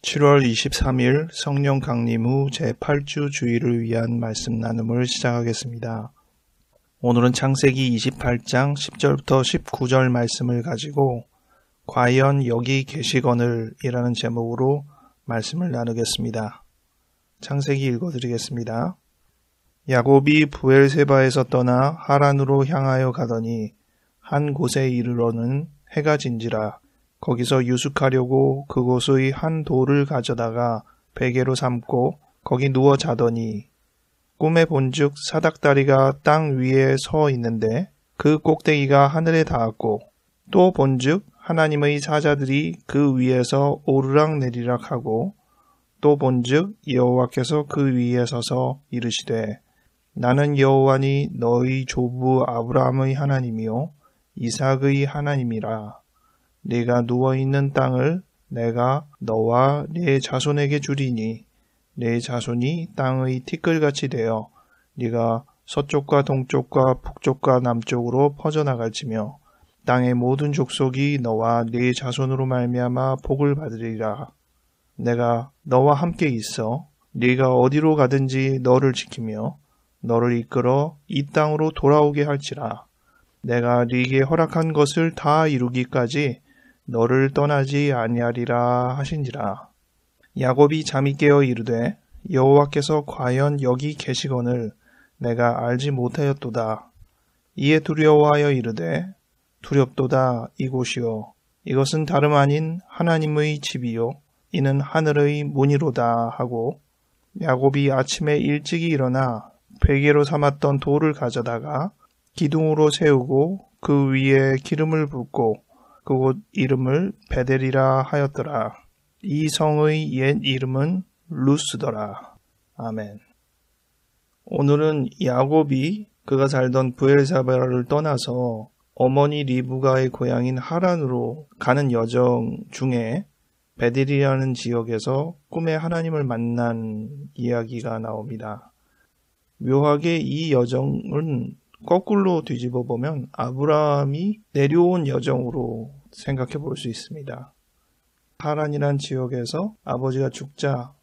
7월 23일 성령 강림 후 제8주 주일을 위한 말씀 나눔을 시작하겠습니다. 오늘은 창세기 28장 10절부터 19절 말씀을 가지고 과연 여기 계시거늘 이라는 제목으로 말씀을 나누겠습니다. 창세기 읽어드리겠습니다. 야곱이 브엘세바에서 떠나 하란으로 향하여 가더니 한 곳에 이르러는 해가 진지라. 거기서 유숙하려고 그곳의 한 돌을 가져다가 베개로 삼고 거기 누워 자더니 꿈에 본즉 사닥다리가 땅 위에 서 있는데 그 꼭대기가 하늘에 닿았고 또 본즉 하나님의 사자들이 그 위에서 오르락 내리락 하고 또 본즉 여호와께서 그 위에 서서 이르시되 나는 여호와니 너희 조부 아브라함의 하나님이요 이삭의 하나님이라. 네가 누워있는 땅을 내가 너와 네 자손에게 주리니 네 자손이 땅의 티끌같이 되어 네가 서쪽과 동쪽과 북쪽과 남쪽으로 퍼져나갈지며 땅의 모든 족속이 너와 네 자손으로 말미암아 복을 받으리라. 내가 너와 함께 있어 네가 어디로 가든지 너를 지키며 너를 이끌어 이 땅으로 돌아오게 할지라. 내가 네게 허락한 것을 다 이루기까지 너를 떠나지 아니하리라 하신지라. 야곱이 잠이 깨어 이르되 여호와께서 과연 여기 계시거늘 내가 알지 못하였도다. 이에 두려워하여 이르되 두렵도다 이곳이요 이것은 다름 아닌 하나님의 집이요 이는 하늘의 문이로다 하고 야곱이 아침에 일찍이 일어나 베개로 삼았던 돌을 가져다가 기둥으로 세우고 그 위에 기름을 붓고 그곳 이름을 베델이라 하였더라. 이 성의 옛 이름은 루스더라. 아멘. 오늘은 야곱이 그가 살던 브엘사바를 떠나서 어머니 리브가의 고향인 하란으로 가는 여정 중에 베델이라는 지역에서 꿈에 하나님을 만난 이야기가 나옵니다. 묘하게 이 여정은 거꾸로 뒤집어 보면 아브라함이 내려온 여정으로 생각해 볼 수 있습니다. 하란이란 지역에서 아버지가 죽자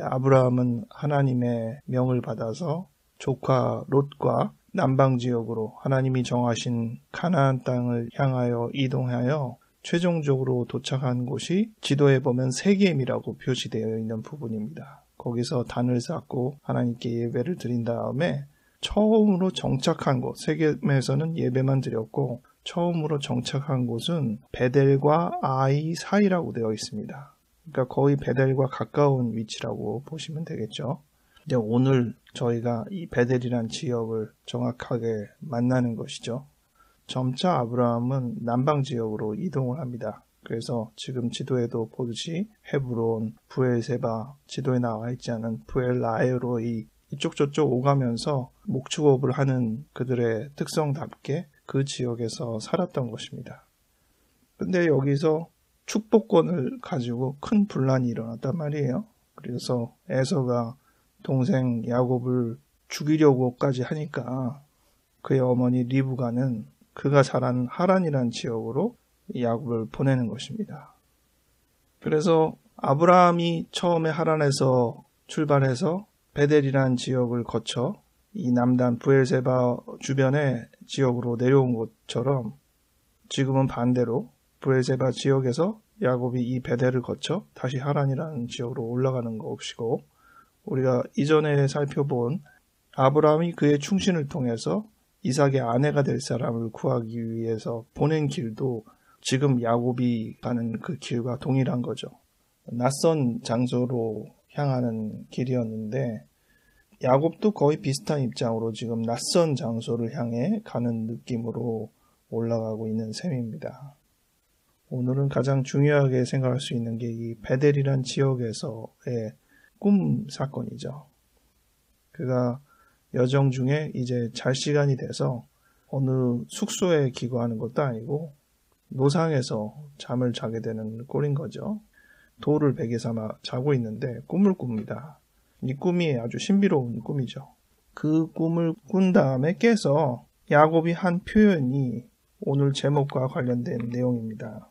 아브라함은 하나님의 명을 받아서 조카 롯과 남방 지역으로 하나님이 정하신 가나안 땅을 향하여 이동하여 최종적으로 도착한 곳이 지도에 보면 세겜이라고 표시되어 있는 부분입니다. 거기서 단을 쌓고 하나님께 예배를 드린 다음에 처음으로 정착한 곳, 세겜에서는 예배만 드렸고 처음으로 정착한 곳은 베델과 아이 사이라고 되어 있습니다. 그러니까 거의 베델과 가까운 위치라고 보시면 되겠죠. 근데 오늘 저희가 이 베델이란 지역을 정확하게 만나는 것이죠. 점차 아브라함은 남방 지역으로 이동을 합니다. 그래서 지금 지도에도 보듯이 헤브론, 브엘세바, 지도에 나와 있지 않은 브엘라에로이 이쪽 저쪽 오가면서 목축업을 하는 그들의 특성답게 그 지역에서 살았던 것입니다. 근데 여기서 축복권을 가지고 큰 분란이 일어났단 말이에요. 그래서 에서가 동생 야곱을 죽이려고까지 하니까 그의 어머니 리브가는 그가 자란 하란이라는 지역으로 야곱을 보내는 것입니다. 그래서 아브라함이 처음에 하란에서 출발해서 베델이라는 지역을 거쳐 이 남단 브엘세바 주변의 지역으로 내려온 것처럼 지금은 반대로 브엘세바 지역에서 야곱이 이 베델을 거쳐 다시 하란이라는 지역으로 올라가는 것이고 우리가 이전에 살펴본 아브라함이 그의 충신을 통해서 이삭의 아내가 될 사람을 구하기 위해서 보낸 길도 지금 야곱이 가는 그 길과 동일한 거죠. 낯선 장소로 향하는 길이었는데 야곱도 거의 비슷한 입장으로 지금 낯선 장소를 향해 가는 느낌으로 올라가고 있는 셈입니다. 오늘은 가장 중요하게 생각할 수 있는 게 이 베델이란 지역에서의 꿈 사건이죠. 그가 여정 중에 이제 잘 시간이 돼서 어느 숙소에 기거하는 것도 아니고 노상에서 잠을 자게 되는 꼴인 거죠. 돌을 베개 삼아 자고 있는데 꿈을 꿉니다. 이 꿈이 아주 신비로운 꿈이죠. 그 꿈을 꾼 다음에 깨서 야곱이 한 표현이 오늘 제목과 관련된 내용입니다.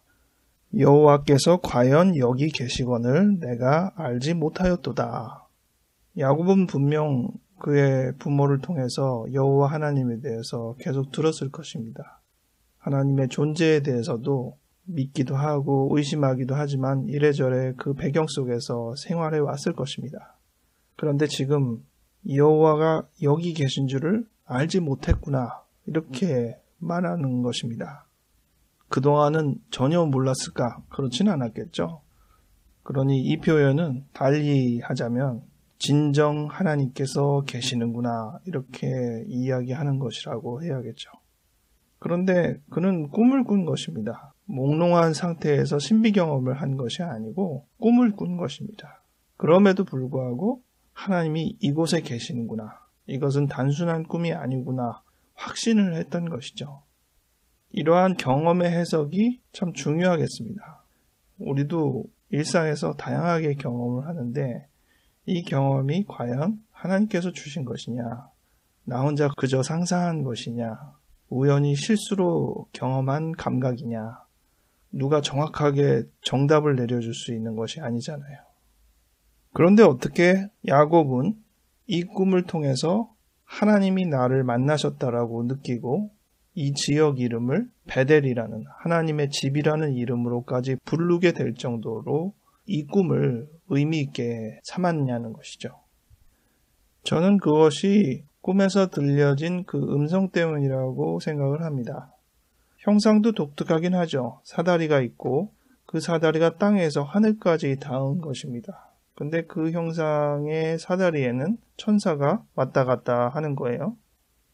여호와께서 과연 여기 계시거늘 내가 알지 못하였도다. 야곱은 분명 그의 부모를 통해서 여호와 하나님에 대해서 계속 들었을 것입니다. 하나님의 존재에 대해서도 믿기도 하고 의심하기도 하지만 이래저래 그 배경 속에서 생활해 왔을 것입니다. 그런데 지금 여호와가 여기 계신 줄을 알지 못했구나 이렇게 말하는 것입니다. 그동안은 전혀 몰랐을까? 그렇진 않았겠죠. 그러니 이 표현은 달리 하자면 진정 하나님께서 계시는구나 이렇게 이야기하는 것이라고 해야겠죠. 그런데 그는 꿈을 꾼 것입니다. 몽롱한 상태에서 신비 경험을 한 것이 아니고 꿈을 꾼 것입니다. 그럼에도 불구하고 하나님이 이곳에 계시는구나. 이것은 단순한 꿈이 아니구나. 확신을 했던 것이죠. 이러한 경험의 해석이 참 중요하겠습니다. 우리도 일상에서 다양하게 경험을 하는데 이 경험이 과연 하나님께서 주신 것이냐, 나 혼자 그저 상상한 것이냐, 우연히 실수로 경험한 감각이냐, 누가 정확하게 정답을 내려줄 수 있는 것이 아니잖아요. 그런데 어떻게 야곱은 이 꿈을 통해서 하나님이 나를 만나셨다라고 느끼고 이 지역 이름을 베델이라는 하나님의 집이라는 이름으로까지 부르게 될 정도로 이 꿈을 의미 있게 삼았냐는 것이죠. 저는 그것이 꿈에서 들려진 그 음성 때문이라고 생각을 합니다. 형상도 독특하긴 하죠. 사다리가 있고 그 사다리가 땅에서 하늘까지 닿은 것입니다. 근데 그 형상의 사다리에는 천사가 왔다 갔다 하는 거예요.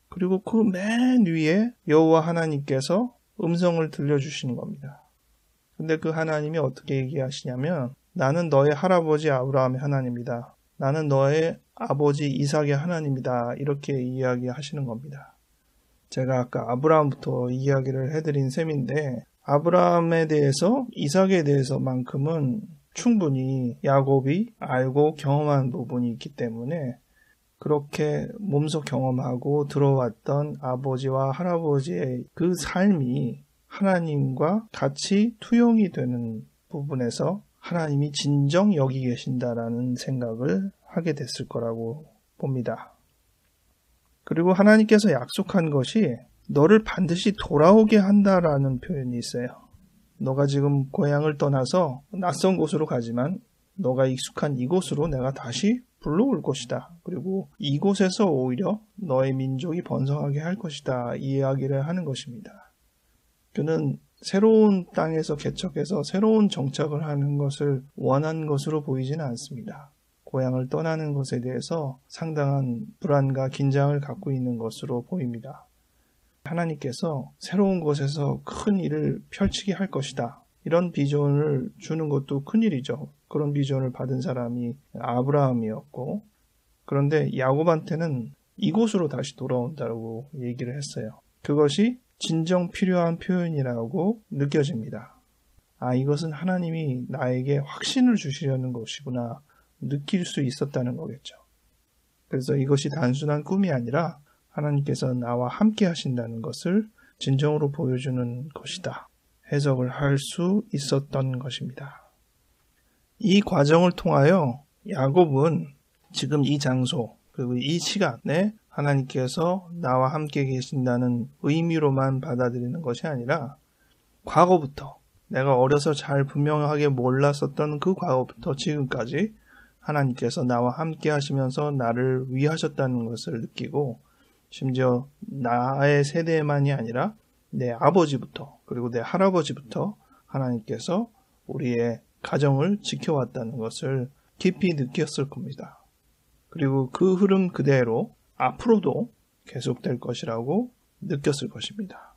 그리고 그 맨 위에 여호와 하나님께서 음성을 들려주시는 겁니다. 근데 그 하나님이 어떻게 얘기하시냐면 나는 너의 할아버지 아브라함의 하나님이다. 나는 너의 아버지 이삭의 하나님이다. 이렇게 이야기하시는 겁니다. 제가 아까 아브라함부터 이야기를 해드린 셈인데 아브라함에 대해서 이삭에 대해서만큼은 충분히 야곱이 알고 경험한 부분이 있기 때문에 그렇게 몸소 경험하고 들어왔던 아버지와 할아버지의 그 삶이 하나님과 같이 투영이 되는 부분에서 하나님이 진정 여기 계신다라는 생각을 하게 됐을 거라고 봅니다. 그리고 하나님께서 약속한 것이 너를 반드시 돌아오게 한다라는 표현이 있어요. 너가 지금 고향을 떠나서 낯선 곳으로 가지만 너가 익숙한 이곳으로 내가 다시 불러올 것이다. 그리고 이곳에서 오히려 너의 민족이 번성하게 할 것이다. 이 이야기를 하는 것입니다. 그는 새로운 땅에서 개척해서 새로운 정착을 하는 것을 원한 것으로 보이지는 않습니다. 고향을 떠나는 것에 대해서 상당한 불안과 긴장을 갖고 있는 것으로 보입니다. 하나님께서 새로운 곳에서 큰 일을 펼치게 할 것이다. 이런 비전을 주는 것도 큰일이죠. 그런 비전을 받은 사람이 아브라함이었고 그런데 야곱한테는 이곳으로 다시 돌아온다고 얘기를 했어요. 그것이 진정 필요한 표현이라고 느껴집니다. 이것은 하나님이 나에게 확신을 주시려는 것이구나 느낄 수 있었다는 거겠죠. 그래서 이것이 단순한 꿈이 아니라 하나님께서 나와 함께 하신다는 것을 진정으로 보여주는 것이다. 해석을 할 수 있었던 것입니다. 이 과정을 통하여 야곱은 지금 이 장소 그리고 이 시간에 하나님께서 나와 함께 계신다는 의미로만 받아들이는 것이 아니라 과거부터 내가 어려서 잘 분명하게 몰랐었던 그 과거부터 지금까지 하나님께서 나와 함께 하시면서 나를 위하셨다는 것을 느끼고 심지어 나의 세대만이 아니라 내 아버지부터 그리고 내 할아버지부터 하나님께서 우리의 가정을 지켜왔다는 것을 깊이 느꼈을 겁니다. 그리고 그 흐름 그대로 앞으로도 계속될 것이라고 느꼈을 것입니다.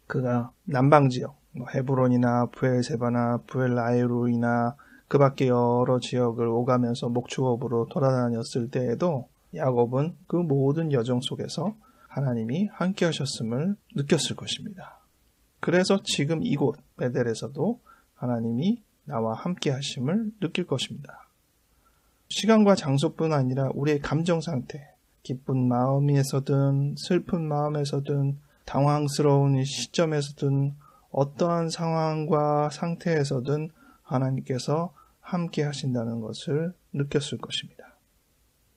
그가 남방지역, 헤브론이나 브엘세바나 브엘라헤로이나 그 밖에 여러 지역을 오가면서 목축업으로 돌아다녔을 때에도 야곱은 그 모든 여정 속에서 하나님이 함께 하셨음을 느꼈을 것입니다. 그래서 지금 이곳 베델에서도 하나님이 나와 함께 하심을 느낄 것입니다. 시간과 장소뿐 아니라 우리의 감정 상태, 기쁜 마음에서든 슬픈 마음에서든 당황스러운 시점에서든 어떠한 상황과 상태에서든 하나님께서 함께 하신다는 것을 느꼈을 것입니다.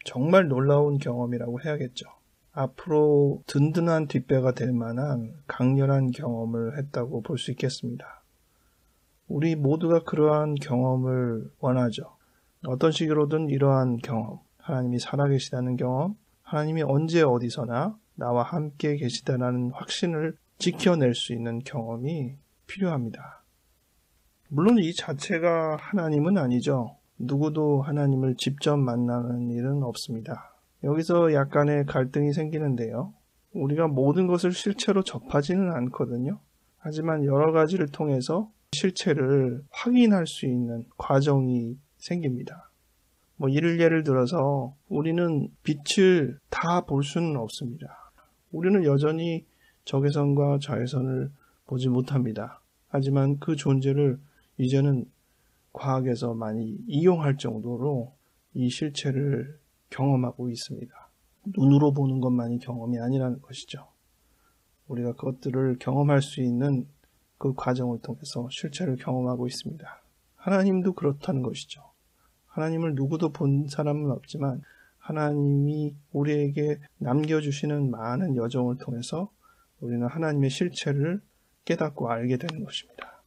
정말 놀라운 경험이라고 해야겠죠. 앞으로 든든한 뒷배가 될 만한 강렬한 경험을 했다고 볼 수 있겠습니다. 우리 모두가 그러한 경험을 원하죠. 어떤 식으로든 이러한 경험, 하나님이 살아계시다는 경험, 하나님이 언제 어디서나 나와 함께 계시다는 확신을 지켜낼 수 있는 경험이 필요합니다. 물론 이 자체가 하나님은 아니죠. 누구도 하나님을 직접 만나는 일은 없습니다. 여기서 약간의 갈등이 생기는데요. 우리가 모든 것을 실체로 접하지는 않거든요. 하지만 여러 가지를 통해서 실체를 확인할 수 있는 과정이 생깁니다. 예를 들어서 우리는 빛을 다 볼 수는 없습니다. 우리는 여전히 적외선과 자외선을 보지 못합니다. 하지만 그 존재를 이제는 과학에서 많이 이용할 정도로 이 실체를 경험하고 있습니다. 눈으로 보는 것만이 경험이 아니라는 것이죠. 우리가 그것들을 경험할 수 있는 그 과정을 통해서 실체를 경험하고 있습니다. 하나님도 그렇다는 것이죠. 하나님을 누구도 본 사람은 없지만 하나님이 우리에게 남겨주시는 많은 여정을 통해서 우리는 하나님의 실체를 깨닫고 알게 되는 것입니다.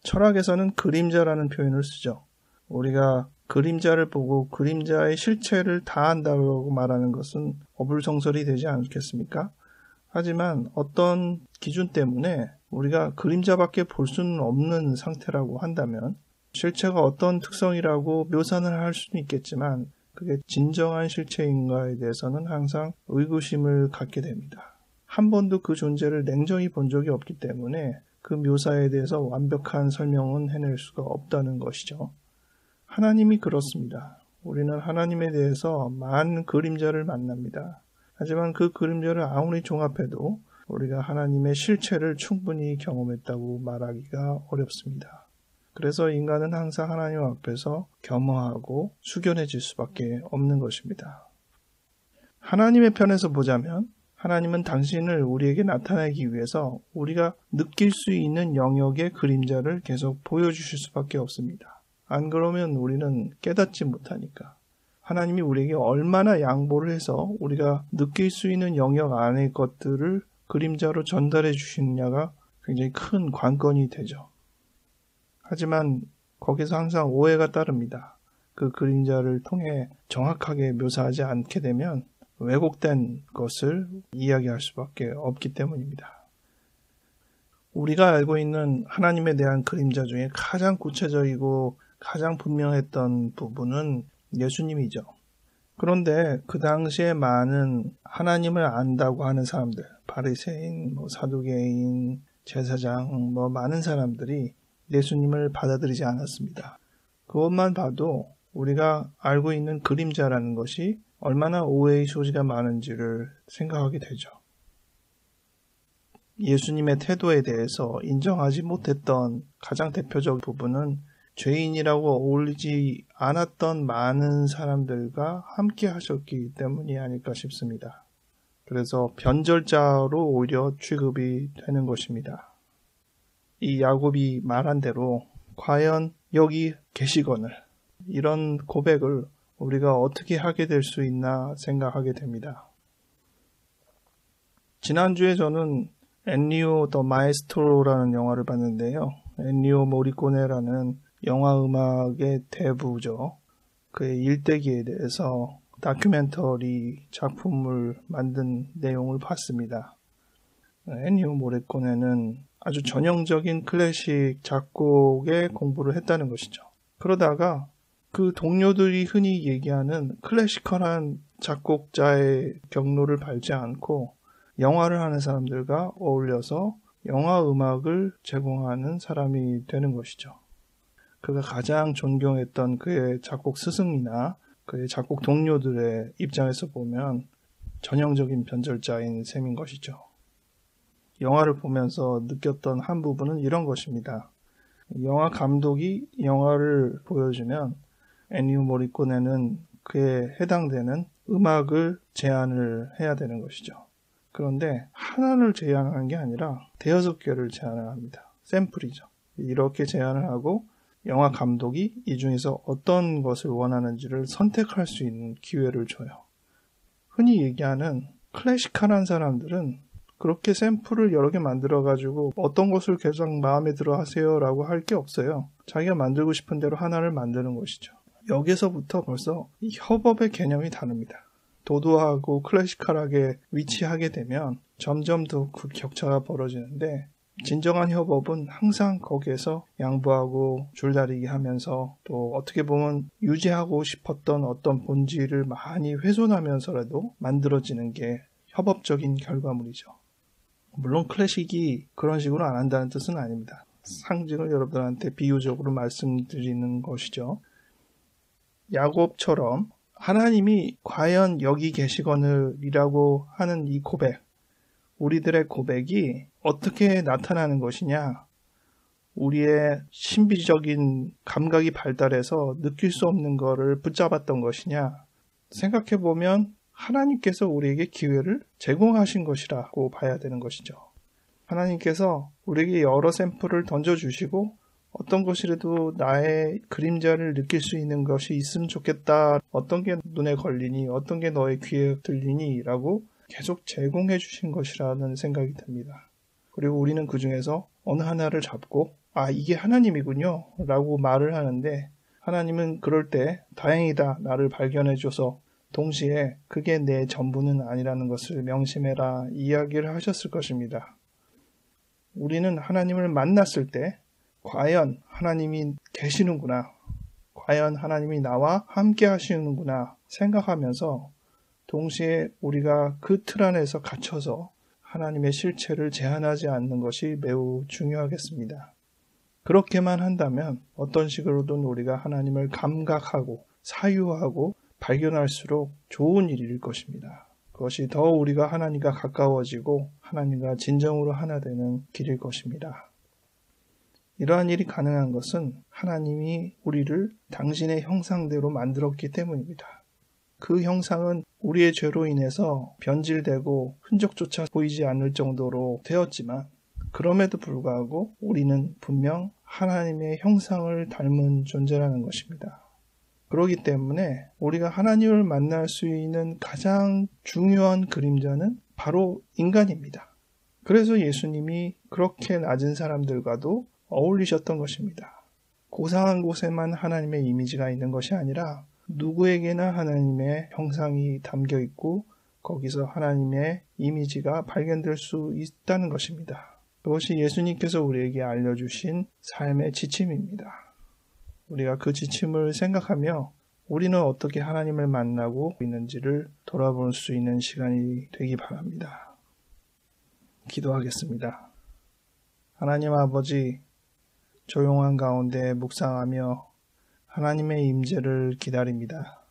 철학에서는 그림자라는 표현을 쓰죠. 우리가 그림자를 보고 그림자의 실체를 다 안다고 말하는 것은 어불성설이 되지 않겠습니까? 하지만 어떤 기준 때문에 우리가 그림자밖에 볼 수는 없는 상태라고 한다면 실체가 어떤 특성이라고 묘사는 할 수는 있겠지만 그게 진정한 실체인가에 대해서는 항상 의구심을 갖게 됩니다. 한 번도 그 존재를 냉정히 본 적이 없기 때문에 그 묘사에 대해서 완벽한 설명은 해낼 수가 없다는 것이죠. 하나님이 그렇습니다. 우리는 하나님에 대해서 많은 그림자를 만납니다. 하지만 그 그림자를 아무리 종합해도 우리가 하나님의 실체를 충분히 경험했다고 말하기가 어렵습니다. 그래서 인간은 항상 하나님 앞에서 겸허하고 숙연해질 수밖에 없는 것입니다. 하나님의 편에서 보자면 하나님은 당신을 우리에게 나타내기 위해서 우리가 느낄 수 있는 영역의 그림자를 계속 보여주실 수밖에 없습니다. 안 그러면 우리는 깨닫지 못하니까. 하나님이 우리에게 얼마나 양보를 해서 우리가 느낄 수 있는 영역 안의 것들을 그림자로 전달해 주시느냐가 굉장히 큰 관건이 되죠. 하지만 거기서 항상 오해가 따릅니다. 그 그림자를 통해 정확하게 묘사하지 않게 되면 왜곡된 것을 이야기할 수밖에 없기 때문입니다. 우리가 알고 있는 하나님에 대한 그림자 중에 가장 구체적이고 가장 분명했던 부분은 예수님이죠. 그런데 그 당시에 많은 하나님을 안다고 하는 사람들, 바리새인, 사두개인, 제사장, 많은 사람들이 예수님을 받아들이지 않았습니다. 그것만 봐도 우리가 알고 있는 그림자라는 것이 얼마나 오해의 소지가 많은지를 생각하게 되죠. 예수님의 태도에 대해서 인정하지 못했던 가장 대표적 부분은 죄인이라고 어울리지 않았던 많은 사람들과 함께 하셨기 때문이 아닐까 싶습니다. 그래서 변절자로 오히려 취급이 되는 것입니다. 이 야곱이 말한 대로 과연 여기 계시거늘 이런 고백을 우리가 어떻게 하게 될 수 있나 생각하게 됩니다. 지난주에 저는 엔니오 더 마에스트로라는 영화를 봤는데요. 엔니오 모리코네라는 영화 음악의 대부죠. 그의 일대기에 대해서 다큐멘터리 작품을 만든 내용을 봤습니다. 엔니오 모리코네는 아주 전형적인 클래식 작곡에 공부를 했다는 것이죠. 그러다가 그 동료들이 흔히 얘기하는 클래시컬한 작곡자의 경로를 밟지 않고 영화를 하는 사람들과 어울려서 영화 음악을 제공하는 사람이 되는 것이죠. 그가 가장 존경했던 그의 작곡 스승이나 그의 작곡 동료들의 입장에서 보면 전형적인 변절자인 셈인 것이죠. 영화를 보면서 느꼈던 한 부분은 이런 것입니다. 영화 감독이 영화를 보여주면 엔니오 모리코네는 그에 해당되는 음악을 제안을 해야 되는 것이죠. 그런데 하나를 제안하는 게 아니라 대여섯 개를 제안을 합니다. 샘플이죠. 이렇게 제안을 하고 영화 감독이 이 중에서 어떤 것을 원하는지를 선택할 수 있는 기회를 줘요. 흔히 얘기하는 클래식한 사람들은 그렇게 샘플을 여러 개 만들어가지고 어떤 것을 가장 마음에 들어 하세요 라고 할 게 없어요. 자기가 만들고 싶은 대로 하나를 만드는 것이죠. 여기서부터 벌써 이 협업의 개념이 다릅니다. 도도하고 클래시컬하게 위치하게 되면 점점 더 그 격차가 벌어지는데, 진정한 협업은 항상 거기에서 양보하고 줄다리기 하면서 또 어떻게 보면 유지하고 싶었던 어떤 본질을 많이 훼손하면서라도 만들어지는 게 협업적인 결과물이죠. 물론 클래식이 그런 식으로 안 한다는 뜻은 아닙니다. 상징을 여러분들한테 비유적으로 말씀드리는 것이죠. 야곱처럼 하나님이 과연 여기 계시거늘이라고 하는 이 고백, 우리들의 고백이 어떻게 나타나는 것이냐, 우리의 신비적인 감각이 발달해서 느낄 수 없는 것을 붙잡았던 것이냐, 생각해보면 하나님께서 우리에게 기회를 제공하신 것이라고 봐야 되는 것이죠. 하나님께서 우리에게 여러 샘플을 던져주시고 어떤 것이라도 나의 그림자를 느낄 수 있는 것이 있으면 좋겠다, 어떤 게 눈에 걸리니, 어떤 게 너의 귀에 들리니 라고 계속 제공해 주신 것이라는 생각이 듭니다. 그리고 우리는 그 중에서 어느 하나를 잡고 이게 하나님이군요 라고 말을 하는데, 하나님은 그럴 때 다행이다, 나를 발견해 줘서 동시에 그게 내 전부는 아니라는 것을 명심해라 이야기를 하셨을 것입니다. 우리는 하나님을 만났을 때 과연 하나님이 계시는구나, 과연 하나님이 나와 함께 하시는구나 생각하면서 동시에 우리가 그 틀 안에서 갇혀서 하나님의 실체를 제한하지 않는 것이 매우 중요하겠습니다. 그렇게만 한다면 어떤 식으로든 우리가 하나님을 감각하고 사유하고 발견할수록 좋은 일일 것입니다. 그것이 더 우리가 하나님과 가까워지고 하나님과 진정으로 하나 되는 길일 것입니다. 이러한 일이 가능한 것은 하나님이 우리를 당신의 형상대로 만들었기 때문입니다. 그 형상은 우리의 죄로 인해서 변질되고 흔적조차 보이지 않을 정도로 되었지만, 그럼에도 불구하고 우리는 분명 하나님의 형상을 닮은 존재라는 것입니다. 그렇기 때문에 우리가 하나님을 만날 수 있는 가장 중요한 그림자는 바로 인간입니다. 그래서 예수님이 그렇게 낮은 사람들과도 어울리셨던 것입니다. 고상한 곳에만 하나님의 이미지가 있는 것이 아니라 누구에게나 하나님의 형상이 담겨 있고 거기서 하나님의 이미지가 발견될 수 있다는 것입니다. 그것이 예수님께서 우리에게 알려주신 삶의 지침입니다. 우리가 그 지침을 생각하며 우리는 어떻게 하나님을 만나고 있는지를 돌아볼 수 있는 시간이 되기 바랍니다. 기도하겠습니다. 하나님 아버지, 조용한 가운데 묵상하며 하나님의 임재를 기다립니다.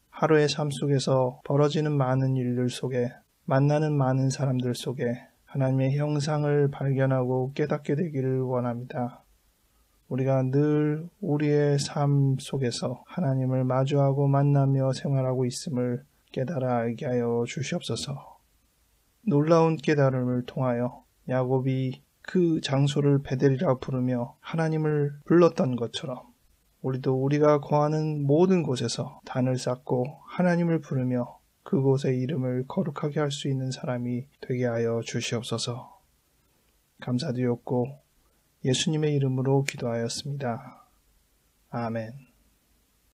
하루의 삶 속에서 벌어지는 많은 일들 속에, 만나는 많은 사람들 속에 하나님의 형상을 발견하고 깨닫게 되기를 원합니다. 우리가 늘 우리의 삶 속에서 하나님을 마주하고 만나며 생활하고 있음을 깨달아 알게 하여 주시옵소서. 놀라운 깨달음을 통하여 야곱이 그 장소를 베델이라 부르며 하나님을 불렀던 것처럼 우리도 우리가 거하는 모든 곳에서 단을 쌓고 하나님을 부르며 그곳의 이름을 거룩하게 할 수 있는 사람이 되게 하여 주시옵소서. 감사드렸고 예수님의 이름으로 기도하였습니다. 아멘.